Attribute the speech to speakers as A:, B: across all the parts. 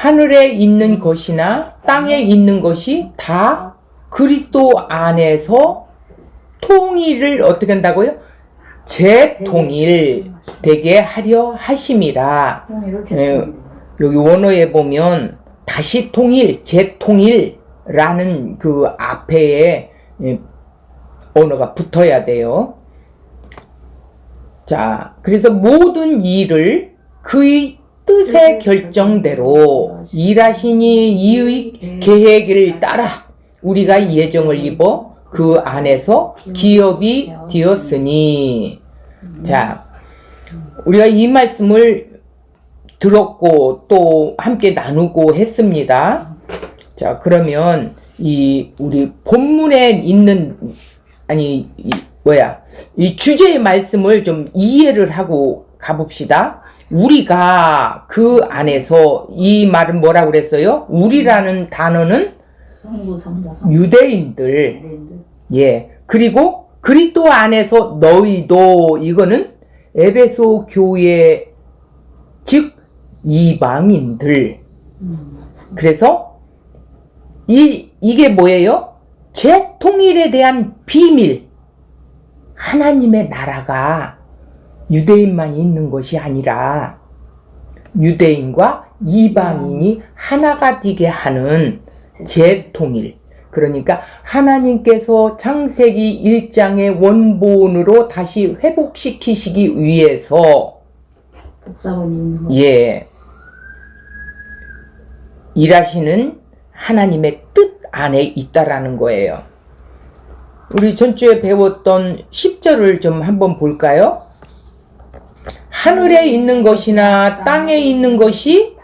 A: 하늘에 있는 것이나 땅에 있는 것이 다 그리스도 안에서 통일을 어떻게 한다고요? 재통일 되게 하려 하심이라. 여기 원어에 보면 다시 통일, 재통일라는 그 앞에 언어가 붙어야 돼요. 자, 그래서 모든 일을 그의 뜻의 결정대로 일하시니 이의 계획을 따라 우리가 예정을 입어 그 안에서 기업이 되었으니. 자, 우리가 이 말씀을 들었고 또 함께 나누고 했습니다. 자, 그러면 이 우리 본문에 있는 이 주제의 말씀을 좀 이해를 하고 가봅시다. 우리가 그 안에서, 이 말은 뭐라고 그랬어요? 우리라는 단어는 유대인들, 예, 그리고 그리스도 안에서 너희도, 이거는 에베소 교회, 즉 이방인들. 그래서 이게 뭐예요? 재통일에 대한 비밀. 하나님의 나라가 유대인만 있는 것이 아니라 유대인과 이방인이 하나가 되게 하는 재통일. 그러니까 하나님께서 창세기 1장의 원본으로 다시 회복시키시기 위해서 예, 일하시는 하나님의 뜻 안에 있다라는 거예요. 우리 전주에 배웠던 10절을 좀 한번 볼까요? 하늘에 있는 것이나 땅에 있는 것이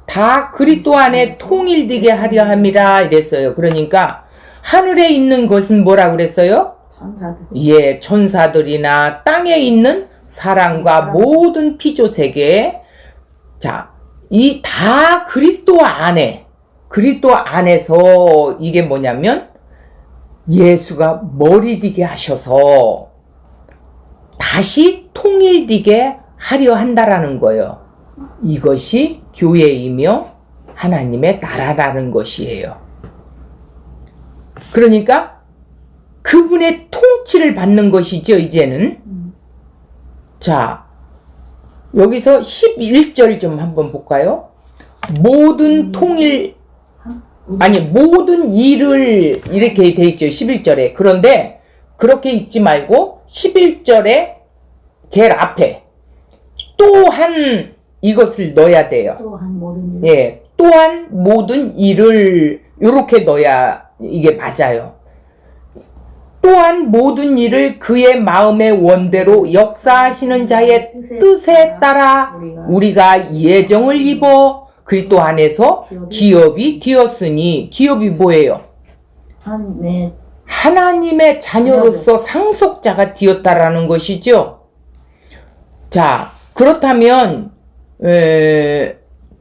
A: 다 그리스도 안에 통일되게 하려 함이라 이랬어요. 그러니까 하늘에 있는 것은 뭐라 그랬어요?
B: 천사들.
A: 예, 천사들이나 땅에 있는 사람과 모든 피조세계. 자, 이 다 그리스도 안에, 그리스도 안에서 이게 뭐냐면 예수가 머리 되게 하셔서 다시 통일되게 하려 한다라는 거예요. 이것이 교회이며 하나님의 나라라는 것이에요. 그러니까 그분의 통치를 받는 것이죠, 이제는. 자, 여기서 11절 좀 한번 볼까요? 모든 통일, 모든 일을, 이렇게 돼 있죠, 11절에. 그런데 그렇게 읽지 말고 11절에 제일 앞에 또한 이것을 넣어야 돼요. 또한 모든 일을 이렇게 넣어야 이게 맞아요. 또한 모든 일을 그의 마음의 원대로 역사하시는 자의 뜻에 따라 우리가 예정을 입어 그리스도 안에서 기업이 되었으니. 기업이 뭐예요? 하나님의 자녀로서 상속자가 되었다라는 것이죠. 자, 그렇다면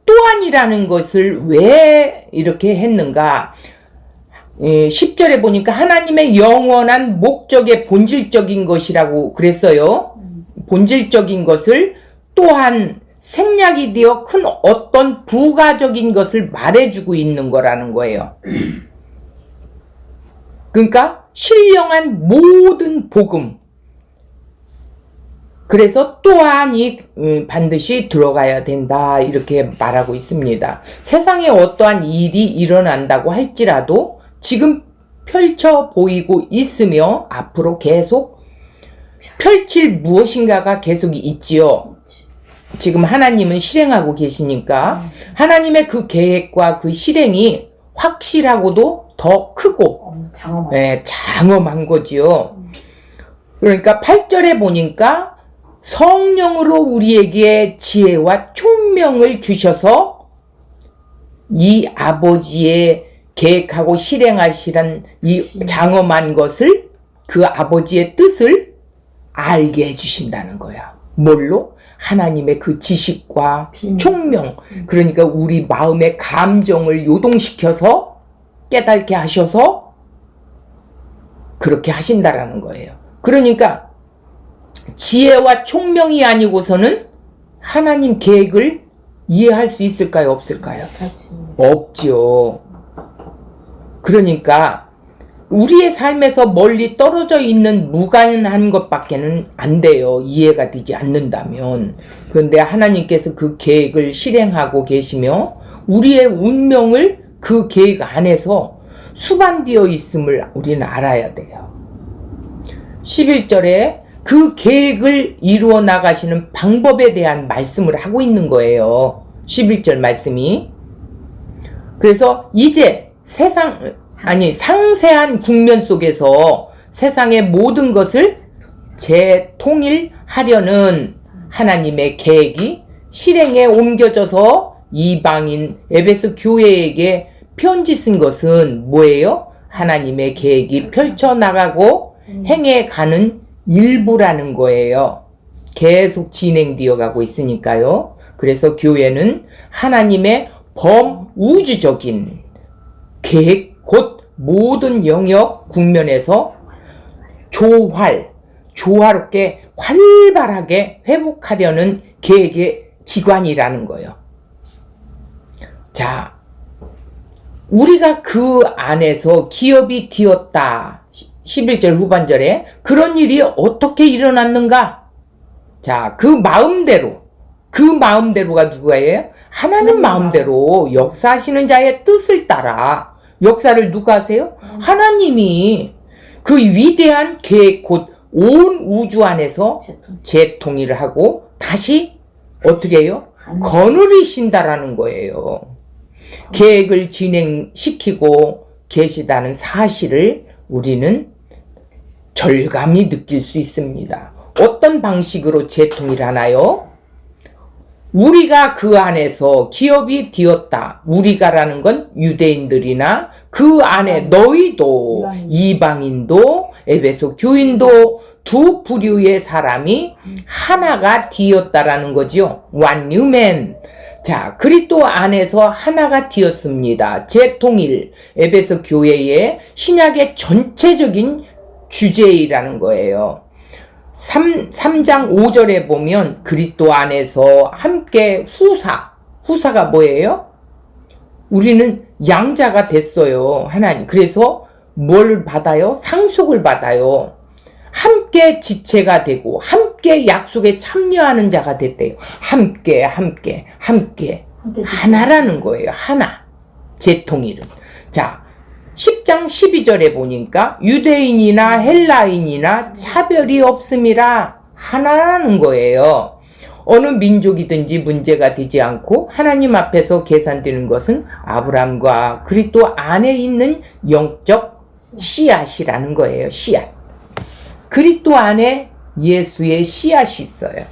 A: 또한이라는 것을 왜 이렇게 했는가? 10절에 보니까 하나님의 영원한 목적의 본질적인 것이라고 그랬어요. 본질적인 것을 또한 생략이 되어 큰 어떤 부가적인 것을 말해주고 있는 거라는 거예요. 그러니까 신령한 모든 복음. 그래서 또한이 반드시 들어가야 된다, 이렇게 말하고 있습니다. 세상에 어떠한 일이 일어난다고 할지라도 지금 펼쳐 보이고 있으며 앞으로 계속 펼칠 무엇인가가 계속 있지요. 지금 하나님은 실행하고 계시니까 하나님의 그 계획과 그 실행이 확실하고도 더 크고 장엄한 거지요. 그러니까 8절에 보니까 성령으로 우리에게 지혜와 총명을 주셔서 이 아버지의 계획하고 실행하시는 이 장엄한 것을, 그 아버지의 뜻을 알게 해주신다는 거야. 뭘로? 하나님의 그 지식과 총명. 그러니까 우리 마음의 감정을 요동시켜서 깨닫게 하셔서 그렇게 하신다라는 거예요. 그러니까 지혜와 총명이 아니고서는 하나님 계획을 이해할 수 있을까요? 없을까요? 없죠. 그러니까 우리의 삶에서 멀리 떨어져 있는 무관한 것밖에는 안 돼요. 이해가 되지 않는다면. 그런데 하나님께서 그 계획을 실행하고 계시며 우리의 운명을 그 계획 안에서 수반되어 있음을 우리는 알아야 돼요. 11절에 그 계획을 이루어 나가시는 방법에 대한 말씀을 하고 있는 거예요. 11절 말씀이. 그래서 이제 상세한 국면 속에서 세상의 모든 것을 재통일하려는 하나님의 계획이 실행에 옮겨져서 이방인 에베소 교회에게 편지 쓴 것은 뭐예요? 하나님의 계획이 펼쳐나가고 행해가는 일부라는 거예요. 계속 진행되어 가고 있으니까요. 그래서 교회는 하나님의 범우주적인 계획, 곧 모든 영역 국면에서 조화롭게 활발하게 회복하려는 계획의 기관이라는 거예요. 자, 우리가 그 안에서 기업이 되었다. 11절 후반절에 그런 일이 어떻게 일어났는가? 자, 그 마음대로가 누구예요? 하나님 마음대로 역사하시는 자의 뜻을 따라 역사를 누가 하세요? 하나님이 그 위대한 계획 곧 온 우주 안에서 재통일을 하고 다시 어떻게 해요? 거느리신다라는 거예요. 계획을 진행시키고 계시다는 사실을 우리는 절감히 느낄 수 있습니다. 어떤 방식으로 재통일하나요? 우리가 그 안에서 기업이 되었다. 우리가라는 건 유대인들이나 그 안에 너희도 이방인도 에베소 교인도 두 부류의 사람이 하나가 되었다라는 거죠. One new man. 자, 그리스도 안에서 하나가 되었습니다. 재통일, 에베소 교회의 신약의 전체적인 주제이라는 거예요. 3장 5절에 보면 그리스도 안에서 함께 후사가 뭐예요? 우리는 양자가 됐어요. 하나님. 그래서 뭘 받아요? 상속을 받아요. 함께 지체가 되고 함께 약속에 참여하는 자가 됐대요. 함께 하나라는 거예요. 하나. 재통일은. 자, 10장 12절에 보니까 유대인이나 헬라인이나 차별이 없음이라 하나라는 거예요. 어느 민족이든지 문제가 되지 않고 하나님 앞에서 계산되는 것은 아브라함과 그리스도 안에 있는 영적 씨앗이라는 거예요. 씨앗. 그리스도 안에 예수의 씨앗이 있어요.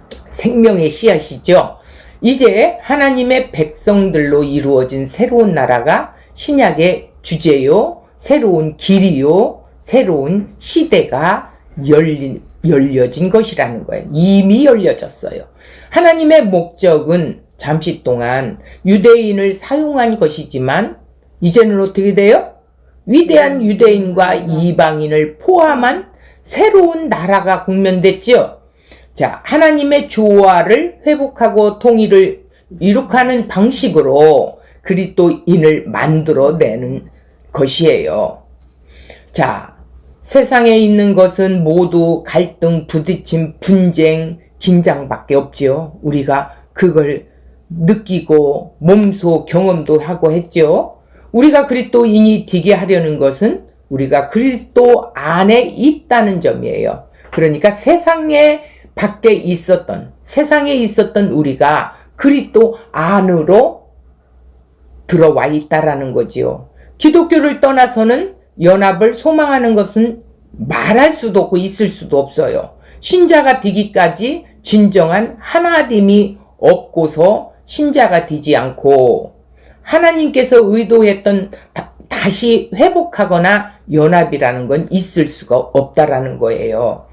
A: 생명의 씨앗이죠. 이제 하나님의 백성들로 이루어진 새로운 나라가 신약의 주제요, 새로운 길이요, 새로운 시대가 열려진 것이라는 거예요. 이미 열려졌어요. 하나님의 목적은 잠시 동안 유대인을 사용한 것이지만 이제는 어떻게 돼요? 위대한 유대인과 이방인을 포함한 새로운 나라가 국면됐죠. 자, 하나님의 조화를 회복하고 통일을 이룩하는 방식으로 그리스도인을 만들어내는 것이에요. 자, 세상에 있는 것은 모두 갈등, 부딪힘, 분쟁, 긴장밖에 없지요. 우리가 그걸 느끼고 몸소 경험도 하고 했죠. 우리가 그리스도인이 되게 하려는 것은 우리가 그리스도 안에 있다는 점이에요. 그러니까 세상에 있었던 우리가 그리스도 안으로 들어와 있다라는 거지요. 기독교를 떠나서는 연합을 소망하는 것은 말할 수도 없고 있을 수도 없어요. 신자가 되기까지 진정한 하나됨이 없고서 신자가 되지 않고 하나님께서 의도했던 다시 회복하거나 연합이라는 건 있을 수가 없다라는 거예요.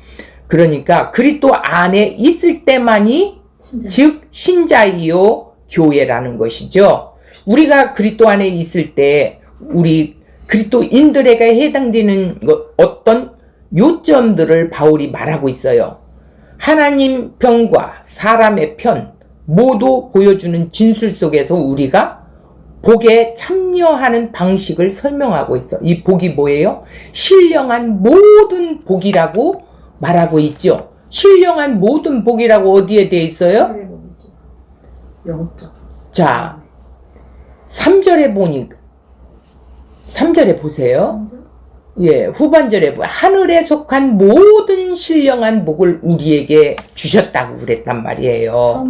A: 그러니까 그리스도 안에 있을 때만이 즉 신자이요 교회라는 것이죠. 우리가 그리스도 안에 있을 때 우리 그리스도인들에게 해당되는 어떤 요점들을 바울이 말하고 있어요. 하나님 편과 사람의 편, 모두 보여주는 진술 속에서 우리가 복에 참여하는 방식을 설명하고 있어. 이 복이 뭐예요? 신령한 모든 복이라고 말하고 있죠. 신령한 모든 복이라고 어디에 돼 있어요? 자, 3절에 보니까 3절에 보세요. 예, 후반절에 하늘에 속한 모든 신령한 복을 우리에게 주셨다고 그랬단 말이에요.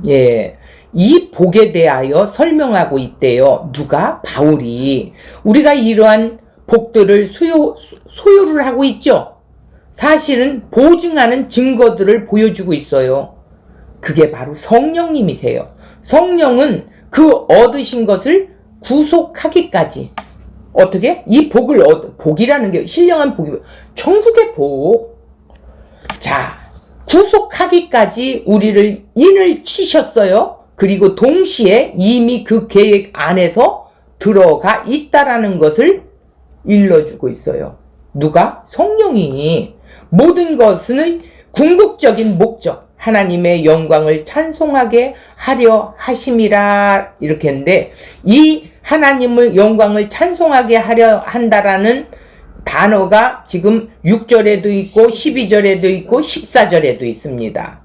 A: 예, 이 복에 대하여 설명하고 있대요. 누가? 바울이. 우리가 이러한 복들을 소유를 하고 있죠. 사실은 보증하는 증거들을 보여주고 있어요. 그게 바로 성령님이세요. 성령은 그 얻으신 것을 구속하기까지 어떻게? 이 복을 복이라는 게 신령한 복이 천국의 복. 자, 구속하기까지 우리를 인을 치셨어요. 그리고 동시에 이미 그 계획 안에서 들어가 있다라는 것을 일러주고 있어요. 누가? 성령이. 모든 것은 궁극적인 목적, 하나님의 영광을 찬송하게 하려 하심이라 이렇게 했는데, 이 하나님의 영광을 찬송하게 하려 한다라는 단어가 지금 6절에도 있고 12절에도 있고 14절에도 있습니다.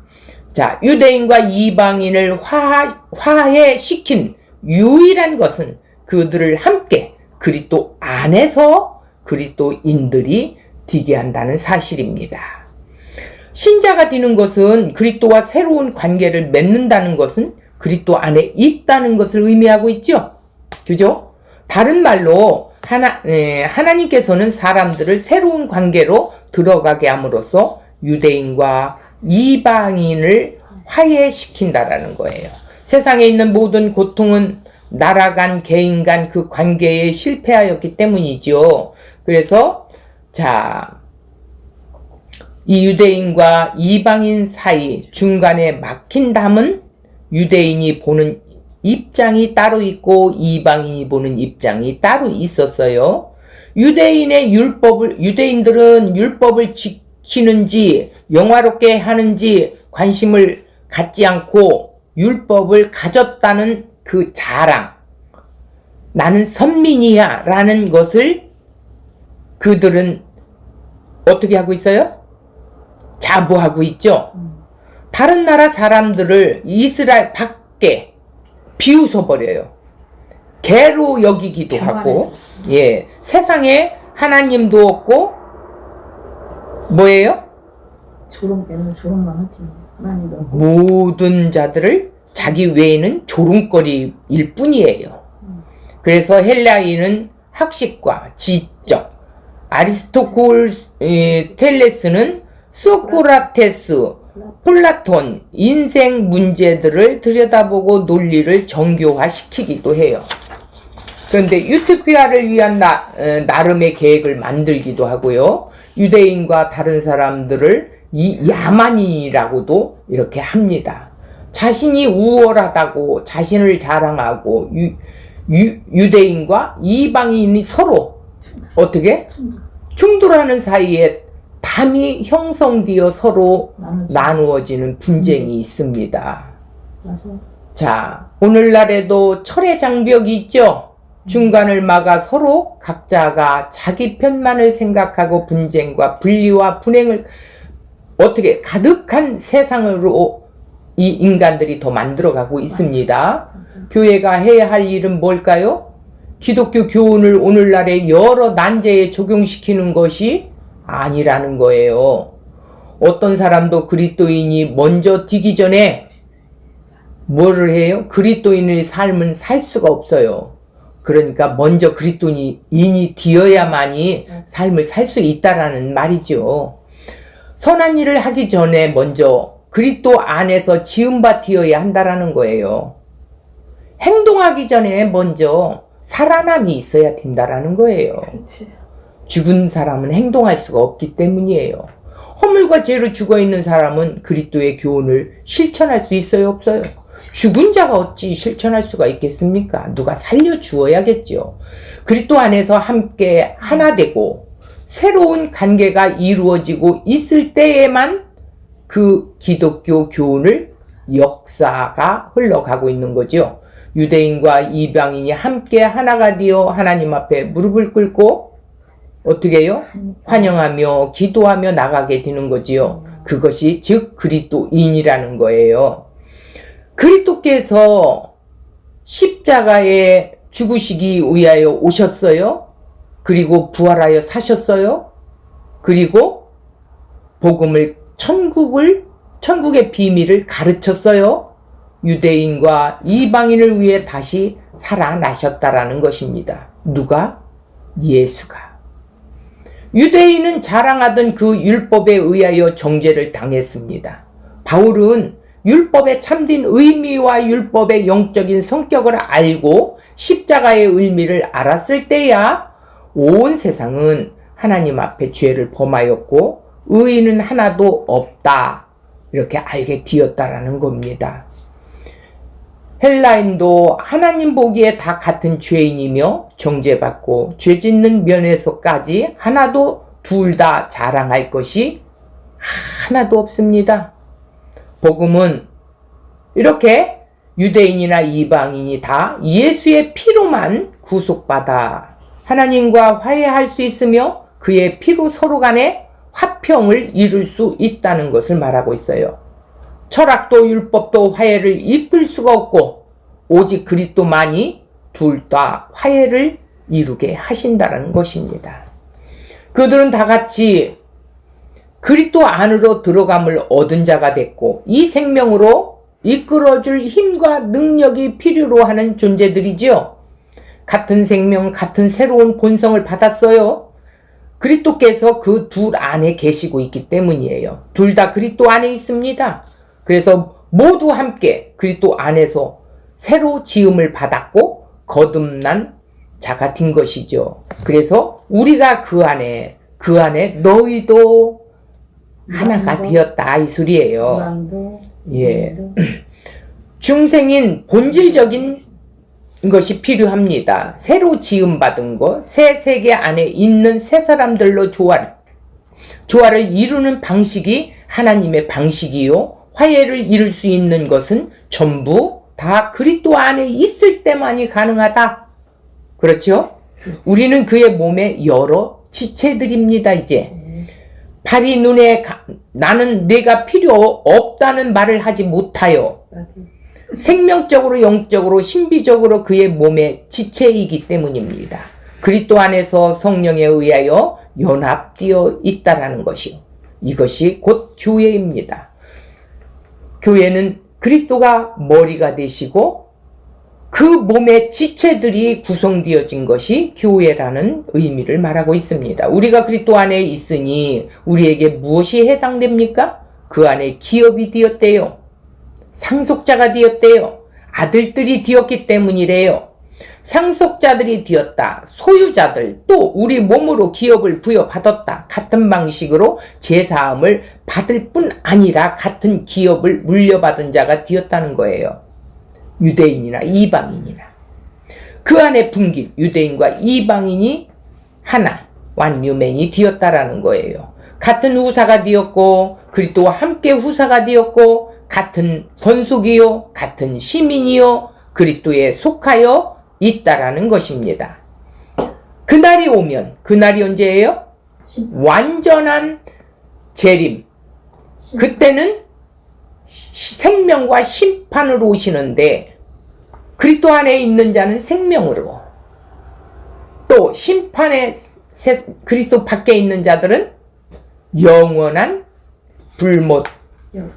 A: 자, 유대인과 이방인을 화해시킨 유일한 것은 그들을 함께 그리스도 안에서 그리스도인들이 되게 한다는 사실입니다. 신자가 되는 것은 그리스도와 새로운 관계를 맺는다는 것은 그리스도 안에 있다는 것을 의미하고 있죠. 그죠? 다른 말로 하나님께서는 사람들을 새로운 관계로 들어가게 함으로써 유대인과 이방인을 화해시킨다라는 거예요. 세상에 있는 모든 고통은 나라 간, 개인 간 그 관계에 실패하였기 때문이죠. 그래서 자, 이 유대인과 이방인 사이 중간에 막힌 담은 유대인이 보는 입장이 따로 있고 이방인이 보는 입장이 따로 있었어요. 유대인들은 율법을 지키는지 영화롭게 하는지 관심을 갖지 않고 율법을 가졌다는 그 자랑, 나는 선민이야 라는 것을 그들은 어떻게 하고 있어요? 자부하고 있죠. 다른 나라 사람들을 이스라엘 밖에 비웃어버려요. 개로 여기기도 하고, 예, 세상에 하나님도 없고 뭐예요? 모든 자들을 자기 외에는 조롱거리일 뿐이에요. 그래서 헬라인은 학식과 지적, 아리스토텔레스는 소크라테스, 플라톤, 인생 문제들을 들여다보고 논리를 정교화시키기도 해요. 그런데 유토피아를 위한 나름의 계획을 만들기도 하고요. 유대인과 다른 사람들을 야만인이라고도 이렇게 합니다. 자신이 우월하다고 자신을 자랑하고 유대인과 이방인이 서로 어떻게? 충돌하는 사이에 담이 형성되어 서로 나누어지는 분쟁이 있습니다. 자, 오늘날에도 철의 장벽이 있죠? 중간을 막아 서로 각자가 자기 편만을 생각하고 분쟁과 분리와 분행을 어떻게 가득한 세상으로 이 인간들이 더 만들어가고 있습니다. 교회가 해야 할 일은 뭘까요? 기독교 교훈을 오늘날의 여러 난제에 적용시키는 것이 아니라는 거예요. 어떤 사람도 그리스도인이 먼저 되기 전에 뭐를 해요? 그리스도인의 삶은 살 수가 없어요. 그러니까 먼저 그리스도인이 되어야만이 삶을 살 수 있다라는 말이죠. 선한 일을 하기 전에 먼저 그리스도 안에서 지음바 되어야 한다라는 거예요. 행동하기 전에 먼저 살아남이 있어야 된다라는 거예요.
B: 그렇지.
A: 죽은 사람은 행동할 수가 없기 때문이에요. 허물과 죄로 죽어있는 사람은 그리스도의 교훈을 실천할 수 있어요? 없어요? 죽은 자가 어찌 실천할 수가 있겠습니까? 누가 살려주어야겠죠. 그리스도 안에서 함께 하나 되고 새로운 관계가 이루어지고 있을 때에만 그 기독교 교훈을 역사가 흘러가고 있는 거죠. 유대인과 이방인이 함께 하나가 되어 하나님 앞에 무릎을 꿇고 어떻게 해요? 환영하며 기도하며 나가게 되는 거지요. 그것이 즉 그리스도인이라는 거예요. 그리스도께서 십자가에 죽으시기 위하여 오셨어요. 그리고 부활하여 사셨어요. 그리고 복음을 천국의 비밀을 가르쳤어요. 유대인과 이방인을 위해 다시 살아나셨다라는 것입니다. 누가? 예수가. 유대인은 자랑하던 그 율법에 의하여 정죄를 당했습니다. 바울은 율법의 참된 의미와 율법의 영적인 성격을 알고 십자가의 의미를 알았을 때야 온 세상은 하나님 앞에 죄를 범하였고 의인은 하나도 없다, 이렇게 알게 되었다라는 겁니다. 헬라인도 하나님 보기에 다 같은 죄인이며 정죄받고 죄 짓는 면에서까지 하나도 둘 다 자랑할 것이 하나도 없습니다. 복음은 이렇게 유대인이나 이방인이 다 예수의 피로만 구속받아 하나님과 화해할 수 있으며 그의 피로 서로 간에 화평을 이룰 수 있다는 것을 말하고 있어요. 철학도 율법도 화해를 이끌 수가 없고 오직 그리스도만이 둘 다 화해를 이루게 하신다는 것입니다. 그들은 다 같이 그리스도 안으로 들어감을 얻은 자가 됐고 이 생명으로 이끌어줄 힘과 능력이 필요로 하는 존재들이지요. 같은 생명, 같은 새로운 본성을 받았어요. 그리스도께서 그 둘 안에 계시고 있기 때문이에요. 둘 다 그리스도 안에 있습니다. 그래서 모두 함께 그리스도 안에서 새로 지음을 받았고 거듭난 자가 된 것이죠. 그래서 우리가 그 안에 너희도 하나가 되었다, 이 소리예요. 예. 중생인 본질적인 것이 필요합니다. 새로 지음받은 것, 새 세계 안에 있는 새 사람들로 조화를 이루는 방식이 하나님의 방식이요. 화해를 이룰 수 있는 것은 전부 다 그리스도 안에 있을 때만이 가능하다. 그렇죠? 우리는 그의 몸의 여러 지체들입니다. 이제 팔이 눈에 나는 내가 필요 없다는 말을 하지 못하여 생명적으로 영적으로 신비적으로 그의 몸의 지체이기 때문입니다. 그리스도 안에서 성령에 의하여 연합되어 있다라는 것이요. 이것이 곧 교회입니다. 교회는 그리스도가 머리가 되시고 그 몸의 지체들이 구성되어진 것이 교회라는 의미를 말하고 있습니다. 우리가 그리스도 안에 있으니 우리에게 무엇이 해당됩니까? 그 안에 기업이 되었대요. 상속자가 되었대요. 아들들이 되었기 때문이래요. 상속자들이 되었다. 소유자들, 또 우리 몸으로 기업을 부여받았다. 같은 방식으로 제사함을 받을 뿐 아니라 같은 기업을 물려받은 자가 되었다는 거예요. 유대인이나 이방인이나 그 안에 분길, 유대인과 이방인이 하나, 완유맨이 되었다라는 거예요. 같은 후사가 되었고 그리스도와 함께 후사가 되었고 같은 권속이요, 같은 시민이요, 그리스도에 속하여 있다라는 것입니다. 그날이 오면, 그날이 언제예요? 완전한 재림. 그때는 생명과 심판으로 오시는데 그리스도 안에 있는 자는 생명으로, 또 심판의 그리스도 밖에 있는 자들은 영원한 불못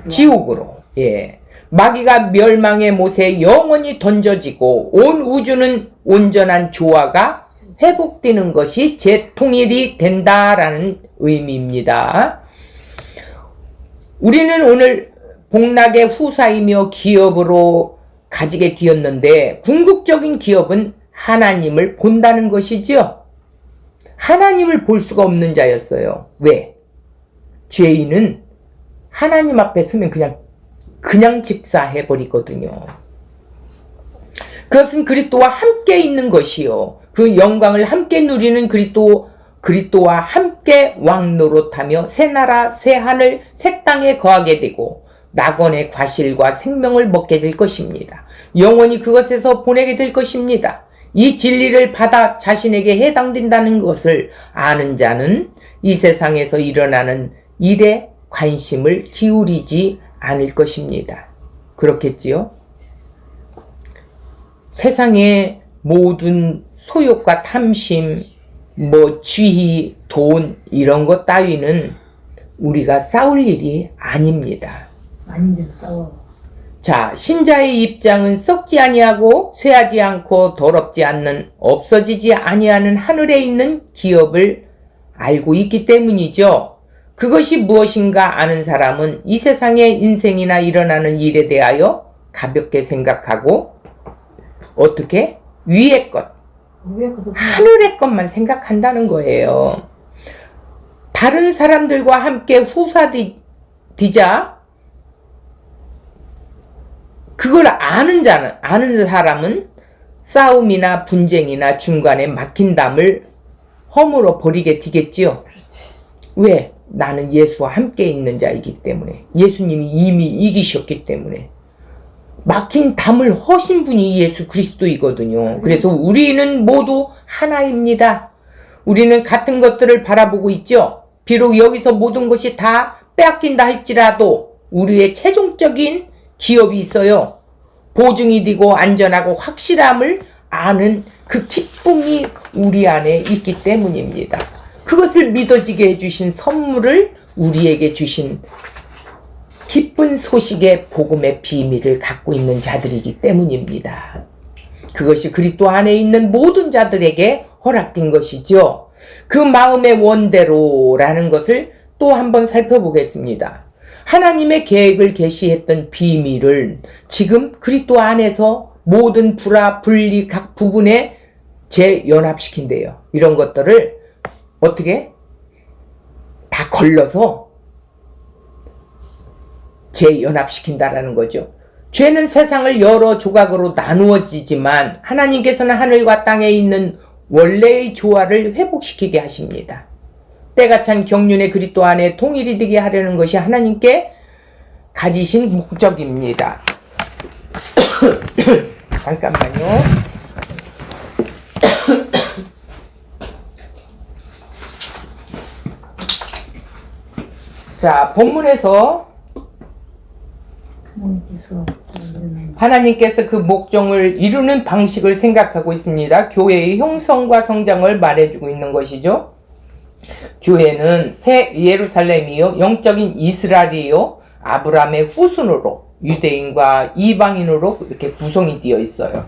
A: 지옥으로, 예, 마귀가 멸망의 못에 영원히 던져지고 온 우주는 온전한 조화가 회복되는 것이 재통일이 된다라는 의미입니다. 우리는 오늘 복락의 후사이며 기업으로 가지게 되었는데 궁극적인 기업은 하나님을 본다는 것이지요. 하나님을 볼 수가 없는 자였어요. 왜? 죄인은 하나님 앞에 서면 그냥 직사해버리거든요. 그것은 그리스도와 함께 있는 것이요. 그 영광을 함께 누리는 그리스도와 함께 왕노릇하며 새 나라 새 하늘 새 땅에 거하게 되고 낙원의 과실과 생명을 먹게 될 것입니다. 영원히 그것에서 보내게 될 것입니다. 이 진리를 받아 자신에게 해당된다는 것을 아는 자는 이 세상에서 일어나는 일에 관심을 기울이지 않을 것입니다. 그렇겠지요? 세상의 모든 소욕과 탐심, 쥐, 돈 이런 것 따위는 우리가 싸울 일이 아닙니다.
B: 아닌데도 싸워.
A: 자, 신자의 입장은 썩지 아니하고 쇠하지 않고 더럽지 않는 없어지지 아니하는 하늘에 있는 기업을 알고 있기 때문이죠. 그것이 무엇인가 아는 사람은 이 세상의 인생이나 일어나는 일에 대하여 가볍게 생각하고 어떻게? 위의 것, 하늘의 것만 생각한다는 거예요. 다른 사람들과 함께 후사디자 그걸 아는 사람은 싸움이나 분쟁이나 중간에 막힌 담을 허물어 버리게 되겠지요. 왜? 나는 예수와 함께 있는 자이기 때문에, 예수님이 이미 이기셨기 때문에. 막힌 담을 허신 분이 예수 그리스도이거든요. 그래서 우리는 모두 하나입니다. 우리는 같은 것들을 바라보고 있죠. 비록 여기서 모든 것이 다 빼앗긴다 할지라도 우리의 최종적인 기업이 있어요. 보증이 되고 안전하고 확실함을 아는 그 기쁨이 우리 안에 있기 때문입니다. 그것을 믿어지게 해주신 선물을 우리에게 주신 기쁜 소식의 복음의 비밀을 갖고 있는 자들이기 때문입니다. 그것이 그리스도 안에 있는 모든 자들에게 허락된 것이죠. 그 마음의 원대로라는 것을 또 한번 살펴보겠습니다. 하나님의 계획을 계시했던 비밀을 지금 그리스도 안에서 모든 불화, 분리 각 부분에 재연합시킨대요. 이런 것들을 어떻게? 다 걸러서 재연합시킨다라는 거죠. 죄는 세상을 여러 조각으로 나누어지지만 하나님께서는 하늘과 땅에 있는 원래의 조화를 회복시키게 하십니다. 때가 찬 경륜의 그리스도 안에 통일이 되게 하려는 것이 하나님께 가지신 목적입니다. 잠깐만요. 자, 본문에서 하나님께서 그 목적을 이루는 방식을 생각하고 있습니다. 교회의 형성과 성장을 말해주고 있는 것이죠. 교회는 새 예루살렘이요, 영적인 이스라엘이요, 아브라함의 후손으로 유대인과 이방인으로 이렇게 구성이 되어 있어요.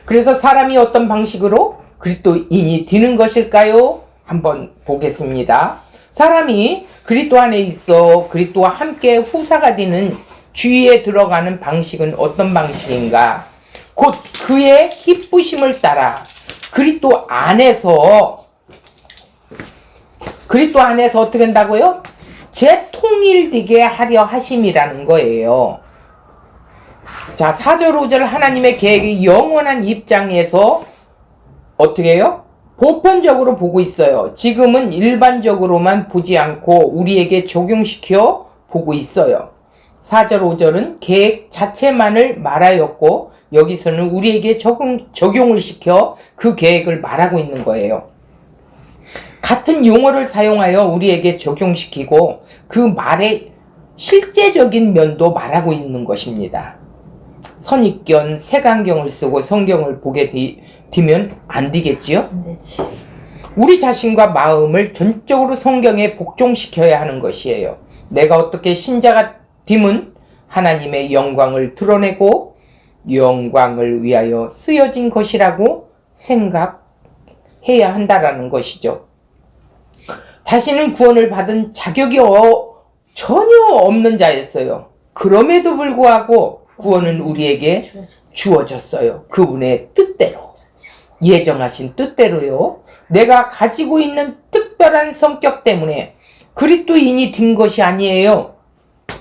A: 그래서 사람이 어떤 방식으로 그리스도인이 되는 것일까요? 한번 보겠습니다. 사람이 그리스도 안에 있어 그리스도와 함께 후사가 되는 주의에 들어가는 방식은 어떤 방식인가? 곧 그의 기쁘심을 따라 그리스도 안에서 어떻게 한다고요? 재통일되게 하려 하심이라는 거예요. 자, 4절 5절 하나님의 계획이 영원한 입장에서 어떻게 해요? 보편적으로 보고 있어요. 지금은 일반적으로만 보지 않고 우리에게 적용시켜 보고 있어요. 4절 5절은 계획 자체만을 말하였고 여기서는 우리에게 적용을 시켜 그 계획을 말하고 있는 거예요. 같은 용어를 사용하여 우리에게 적용시키고 그 말의 실제적인 면도 말하고 있는 것입니다. 선입견, 색안경을 쓰고 성경을 보게 되면 안 되겠지요?
B: 안 되지.
A: 우리 자신과 마음을 전적으로 성경에 복종시켜야 하는 것이에요. 내가 어떻게 신자가 됨은 하나님의 영광을 드러내고 영광을 위하여 쓰여진 것이라고 생각해야 한다라는 것이죠. 자신은 구원을 받은 자격이 전혀 없는 자였어요. 그럼에도 불구하고 구원은 우리에게 주어졌어요. 그분의 뜻대로, 예정하신 뜻대로요. 내가 가지고 있는 특별한 성격 때문에 그리스도인이 된 것이 아니에요.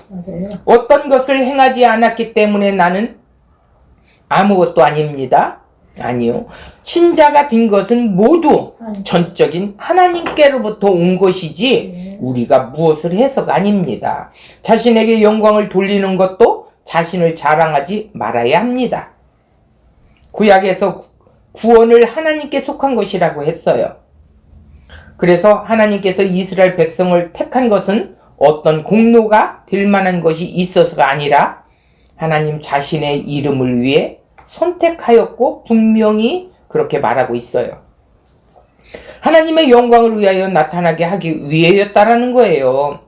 B: 맞아요.
A: 어떤 것을 행하지 않았기 때문에 나는 아무것도 아닙니다. 아니요. 신자가 된 것은 모두 전적인 하나님께로부터 온 것이지 우리가 무엇을 해서가 아닙니다. 자신에게 영광을 돌리는 것도 자신을 자랑하지 말아야 합니다. 구약에서 구원을 하나님께 속한 것이라고 했어요. 그래서 하나님께서 이스라엘 백성을 택한 것은 어떤 공로가 될 만한 것이 있어서가 아니라 하나님 자신의 이름을 위해 선택하였고 분명히 그렇게 말하고 있어요. 하나님의 영광을 위하여 나타나게 하기 위해였다라는 거예요.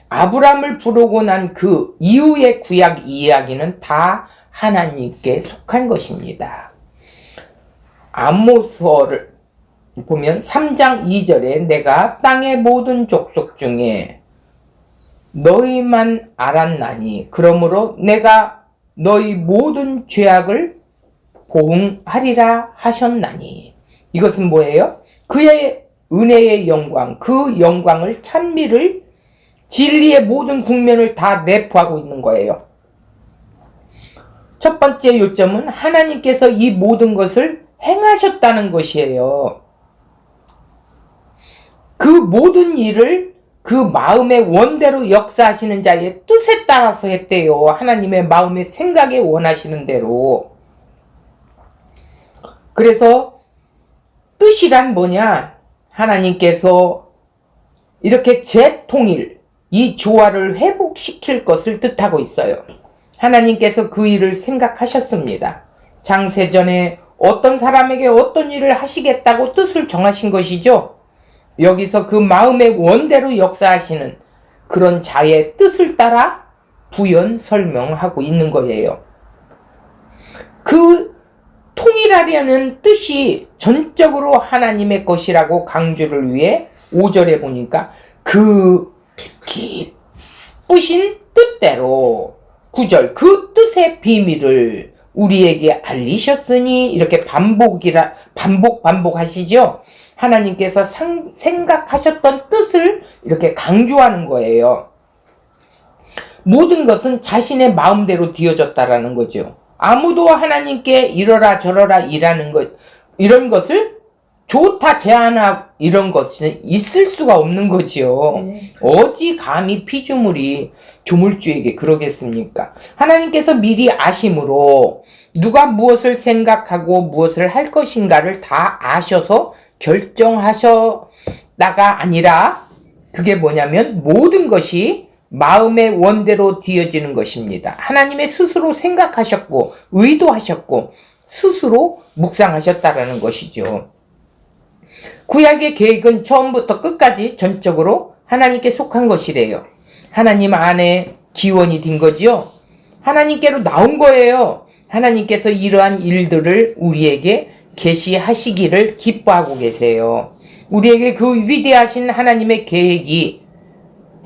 A: 아브라함을 부르고 난 그 이후의 구약 이야기는 다 하나님께 속한 것입니다. 아모스를 보면 3장 2절에 내가 땅의 모든 족속 중에 너희만 알았나니 그러므로 내가 너희 모든 죄악을 보응하리라 하셨나니. 이것은 뭐예요? 그의 은혜의 영광, 그 영광을 찬미를 진리의 모든 국면을 다 내포하고 있는 거예요. 첫 번째 요점은 하나님께서 이 모든 것을 행하셨다는 것이에요. 그 모든 일을 그 마음의 원대로 역사하시는 자의 뜻에 따라서 했대요. 하나님의 마음의 생각에 원하시는 대로. 그래서 뜻이란 뭐냐? 하나님께서 이렇게 재통일, 이 조화를 회복시킬 것을 뜻하고 있어요. 하나님께서 그 일을 생각하셨습니다. 장세전에 어떤 사람에게 어떤 일을 하시겠다고 뜻을 정하신 것이죠. 여기서 그 마음의 원대로 역사하시는 그런 자의 뜻을 따라 부연 설명하고 있는 거예요. 그 통일하려는 뜻이 전적으로 하나님의 것이라고 강조를 위해 5절에 보니까 그 기쁘신 뜻대로 9절 그 뜻의 비밀을 우리에게 알리셨으니 이렇게 반복하시죠. 하나님께서 생각하셨던 뜻을 이렇게 강조하는 거예요. 모든 것은 자신의 마음대로 되어졌다라는 거죠. 아무도 하나님께 이러라 저러라 이런 것을 좋다 제안하고 이런 것은 있을 수가 없는 거지요. 어찌 감히 피조물이 조물주에게 그러겠습니까? 하나님께서 미리 아심으로 누가 무엇을 생각하고 무엇을 할 것인가를 다 아셔서 결정하셨다가 아니라 그게 뭐냐면 모든 것이 마음의 원대로 되어지는 것입니다. 하나님의 스스로 생각하셨고 의도하셨고 스스로 묵상하셨다라는 것이죠. 구약의 계획은 처음부터 끝까지 전적으로 하나님께 속한 것이래요. 하나님 안에 기원이 된 거지요. 하나님께로 나온 거예요. 하나님께서 이러한 일들을 우리에게 계시하시기를 기뻐하고 계세요. 우리에게 그 위대하신 하나님의 계획이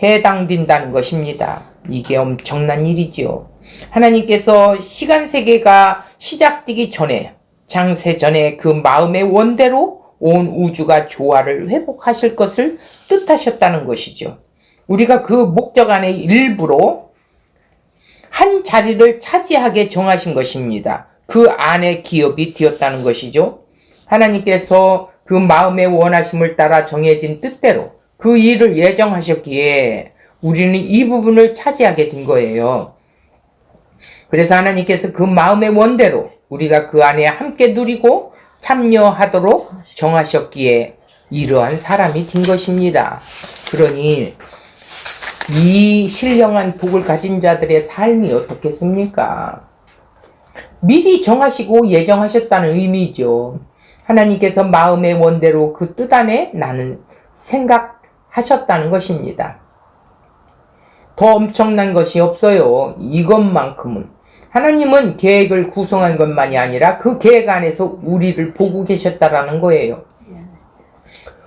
A: 해당된다는 것입니다. 이게 엄청난 일이죠. 하나님께서 시간 세계가 시작되기 전에 장세 전에 그 마음의 원대로 온 우주가 조화를 회복하실 것을 뜻하셨다는 것이죠. 우리가 그 목적 안에 일부러 한 자리를 차지하게 정하신 것입니다. 그 안에 기업이 되었다는 것이죠. 하나님께서 그 마음의 원하심을 따라 정해진 뜻대로 그 일을 예정하셨기에 우리는 이 부분을 차지하게 된 거예요. 그래서 하나님께서 그 마음의 원대로 우리가 그 안에 함께 누리고 참여하도록 정하셨기에 이러한 사람이 된 것입니다. 그러니 이 신령한 복을 가진 자들의 삶이 어떻겠습니까? 미리 정하시고 예정하셨다는 의미죠. 하나님께서 마음의 원대로 그 뜻 안에 나는 생각하셨다는 것입니다. 더 엄청난 것이 없어요. 이것만큼은. 하나님은 계획을 구성한 것만이 아니라 그 계획 안에서 우리를 보고 계셨다라는 거예요.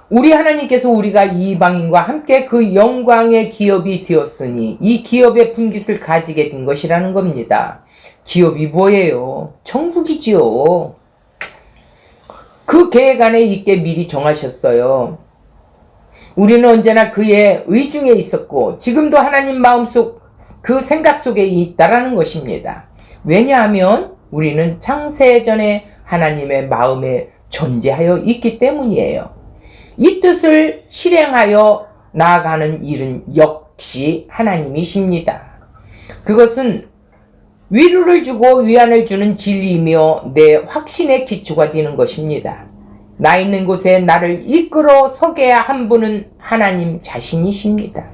A: 우리 하나님께서 우리가 이방인과 함께 그 영광의 기업이 되었으니 이 기업의 분깃을 가지게 된 것이라는 겁니다. 기업이 뭐예요? 천국이지요. 그 계획 안에 있게 미리 정하셨어요. 우리는 언제나 그의 의중에 있었고 지금도 하나님 마음속 그 생각 속에 있다라는 것입니다. 왜냐하면 우리는 창세 전에 하나님의 마음에 존재하여 있기 때문이에요. 이 뜻을 실행하여 나아가는 일은 역시 하나님이십니다. 그것은 위로를 주고 위안을 주는 진리이며 내 확신의 기초가 되는 것입니다. 나 있는 곳에 나를 이끌어 서게 한 분은 하나님 자신이십니다.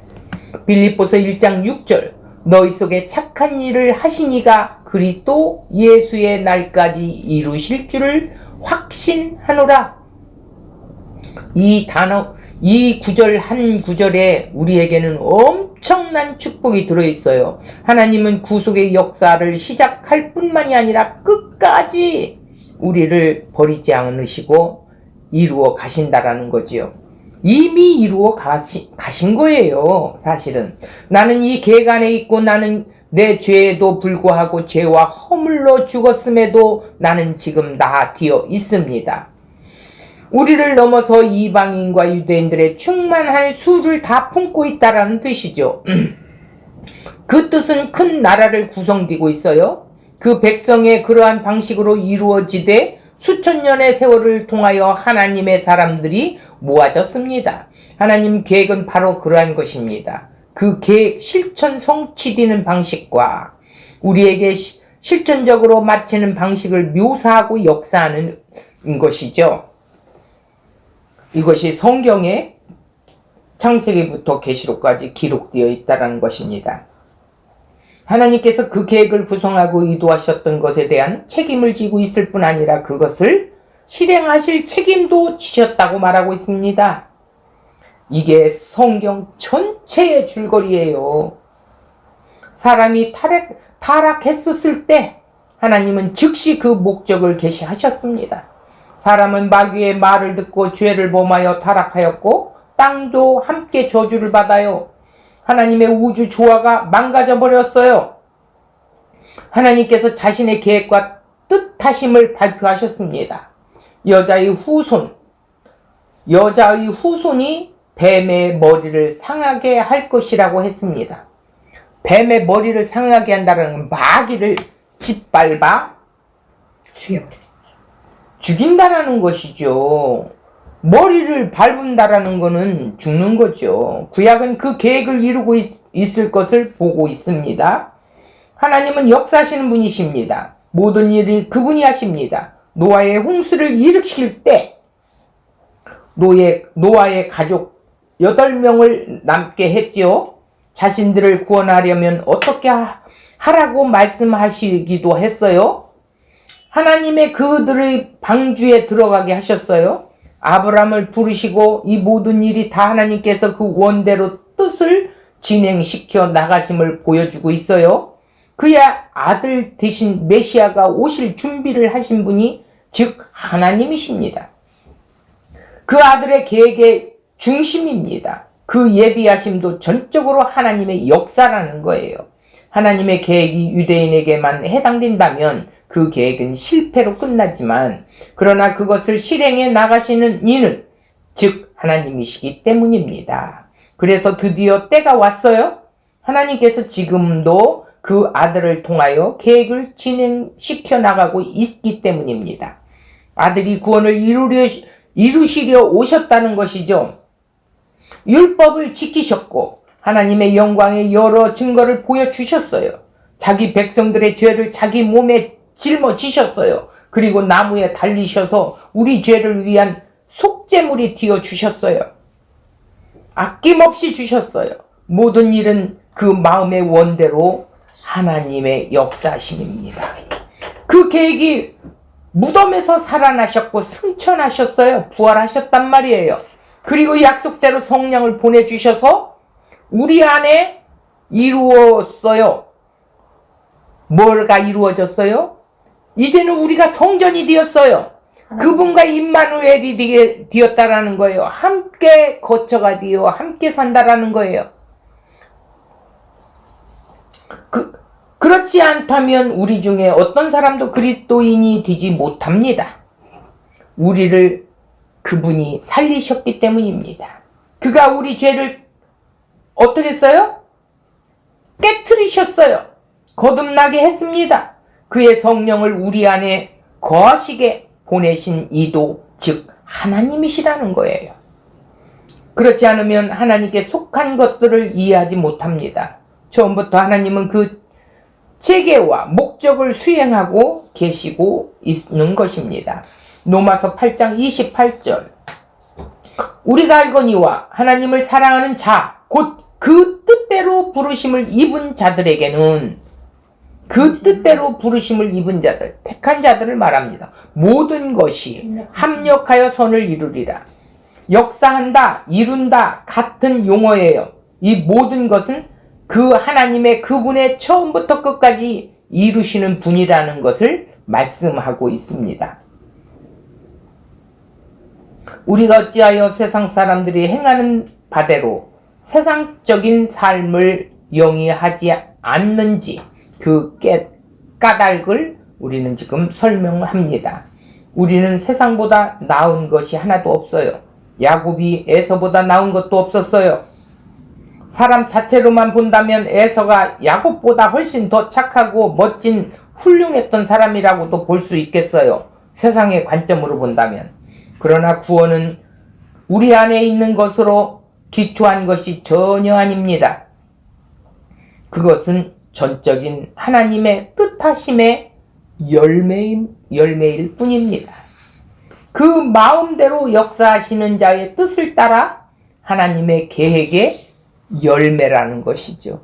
A: 빌립보서 1장 6절 너희 속에 착한 일을 하시니가 그리스도 예수의 날까지 이루실 줄을 확신하노라. 이 구절 한 구절에 우리에게는 엄청난 축복이 들어있어요. 하나님은 구속의 역사를 시작할 뿐만이 아니라 끝까지 우리를 버리지 않으시고 이루어 가신다라는 거지요. 이미 이루어 가신 거예요. 사실은 나는 이 객 안에 있고 나는 내 죄에도 불구하고 죄와 허물로 죽었음에도 나는 지금 다 되어 있습니다. 우리를 넘어서 이방인과 유대인들의 충만한 수를 다 품고 있다라는 뜻이죠. 그 뜻은 큰 나라를 구성되고 있어요. 그 백성의 그러한 방식으로 이루어지되 수천 년의 세월을 통하여 하나님의 사람들이 모아졌습니다. 하나님 계획은 바로 그러한 것입니다. 그 계획 실천 성취되는 방식과 우리에게 실천적으로 마치는 방식을 묘사하고 역사하는 것이죠. 이것이 성경에 창세기부터 계시록까지 기록되어 있다는 것입니다. 하나님께서 그 계획을 구성하고 의도하셨던 것에 대한 책임을 지고 있을 뿐 아니라 그것을 실행하실 책임도 지셨다고 말하고 있습니다. 이게 성경 전체의 줄거리예요. 사람이 타락했었을 때 하나님은 즉시 그 목적을 계시하셨습니다. 사람은 마귀의 말을 듣고 죄를 범하여 타락하였고 땅도 함께 저주를 받아요. 하나님의 우주 조화가 망가져 버렸어요. 하나님께서 자신의 계획과 뜻하심을 발표하셨습니다. 여자의 후손이 뱀의 머리를 상하게 할 것이라고 했습니다. 뱀의 머리를 상하게 한다는 건 마귀를 짓밟아 죽인다라는 것이죠. 머리를 밟은다라는 것은 죽는 거죠. 구약은 그 계획을 이루고 있을 것을 보고 있습니다. 하나님은 역사하시는 분이십니다. 모든 일이 그분이 하십니다. 노아의 홍수를 일으킬 때 노아의 가족 8명을 남게 했지요. 자신들을 구원하려면 어떻게 하라고 말씀하시기도 했어요. 하나님의 그들의 방주에 들어가게 하셨어요. 아브라함을 부르시고 이 모든 일이 다 하나님께서 그 원대로 뜻을 진행시켜 나가심을 보여주고 있어요. 그의 아들 대신 메시아가 오실 준비를 하신 분이 즉 하나님이십니다. 그 아들의 계획의 중심입니다. 그 예비하심도 전적으로 하나님의 역사라는 거예요. 하나님의 계획이 유대인에게만 해당된다면 그 계획은 실패로 끝나지만 그러나 그것을 실행해 나가시는 이는 즉 하나님이시기 때문입니다. 그래서 드디어 때가 왔어요. 하나님께서 지금도 그 아들을 통하여 계획을 진행시켜 나가고 있기 때문입니다. 아들이 구원을 이루시려 오셨다는 것이죠. 율법을 지키셨고 하나님의 영광의 여러 증거를 보여주셨어요. 자기 백성들의 죄를 자기 몸에 짊어지셨어요. 그리고 나무에 달리셔서 우리 죄를 위한 속죄물이 되어 주셨어요. 아낌없이 주셨어요. 모든 일은 그 마음의 원대로 하나님의 역사심입니다. 그 계획이 무덤에서 살아나셨고 승천하셨어요. 부활하셨단 말이에요. 그리고 약속대로 성령을 보내주셔서 우리 안에 이루었어요. 뭐가 이루어졌어요? 이제는 우리가 성전이 되었어요. 그분과 임마누엘이 되었다라는 거예요. 함께 거처가 되어 함께 산다라는 거예요. 그렇지 않다면 우리 중에 어떤 사람도 그리스도인이 되지 못합니다. 우리를 그분이 살리셨기 때문입니다. 그가 우리 죄를 어떻게 했어요? 깨트리셨어요. 거듭나게 했습니다. 그의 성령을 우리 안에 거하시게 보내신 이도 즉 하나님이시라는 거예요. 그렇지 않으면 하나님께 속한 것들을 이해하지 못합니다. 처음부터 하나님은 그 체계와 목적을 수행하고 계시고 있는 것입니다. 로마서 8장 28절 우리가 알거니와 하나님을 사랑하는 자 곧 그 뜻대로 부르심을 입은 자들에게는 그 뜻대로 부르심을 입은 자들, 택한 자들을 말합니다. 모든 것이 합력하여 선을 이루리라. 역사한다, 이룬다 같은 용어예요. 이 모든 것은 그 하나님의 그분의 처음부터 끝까지 이루시는 분이라는 것을 말씀하고 있습니다. 우리가 어찌하여 세상 사람들이 행하는 바대로 세상적인 삶을 영위하지 않는지 그 까닭을 우리는 지금 설명합니다. 우리는 세상보다 나은 것이 하나도 없어요. 야곱이 에서보다 나은 것도 없었어요. 사람 자체로만 본다면 에서가 야곱보다 훨씬 더 착하고 멋진 훌륭했던 사람이라고도 볼 수 있겠어요. 세상의 관점으로 본다면. 그러나 구원은 우리 안에 있는 것으로 기초한 것이 전혀 아닙니다. 그것은 전적인 하나님의 뜻하심의 열매일 뿐입니다. 그 마음대로 역사하시는 자의 뜻을 따라 하나님의 계획의 열매라는 것이죠.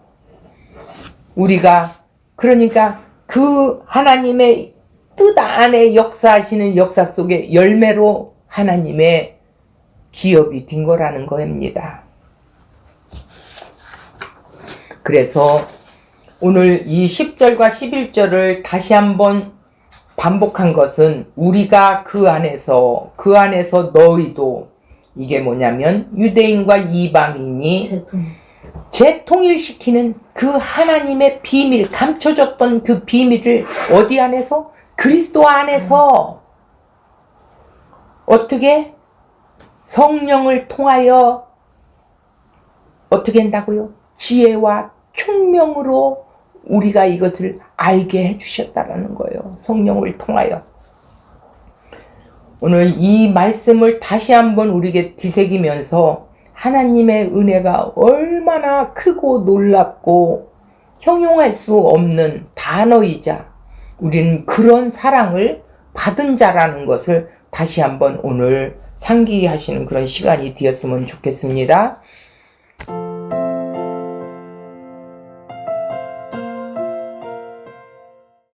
A: 우리가 그러니까 그 하나님의 뜻 안에 역사하시는 역사 속의 열매로 하나님의 기업이 된 거라는 겁니다. 그래서 오늘 이 10절과 11절을 다시 한번 반복한 것은 우리가 그 안에서 너희도 이게 뭐냐면 유대인과 이방인이 재통일시키는 그 하나님의 비밀, 감춰졌던 그 비밀을 어디 안에서? 그리스도 안에서 어떻게? 성령을 통하여 어떻게 한다고요? 지혜와 총명으로 우리가 이것을 알게 해주셨다라는 거예요. 성령을 통하여. 오늘 이 말씀을 다시 한번 우리에게 뒤새기면서 하나님의 은혜가 얼마나 크고 놀랍고 형용할 수 없는 단어이자 우리는 그런 사랑을 받은 자라는 것을 다시 한번 오늘 상기하시는 그런 시간이 되었으면 좋겠습니다.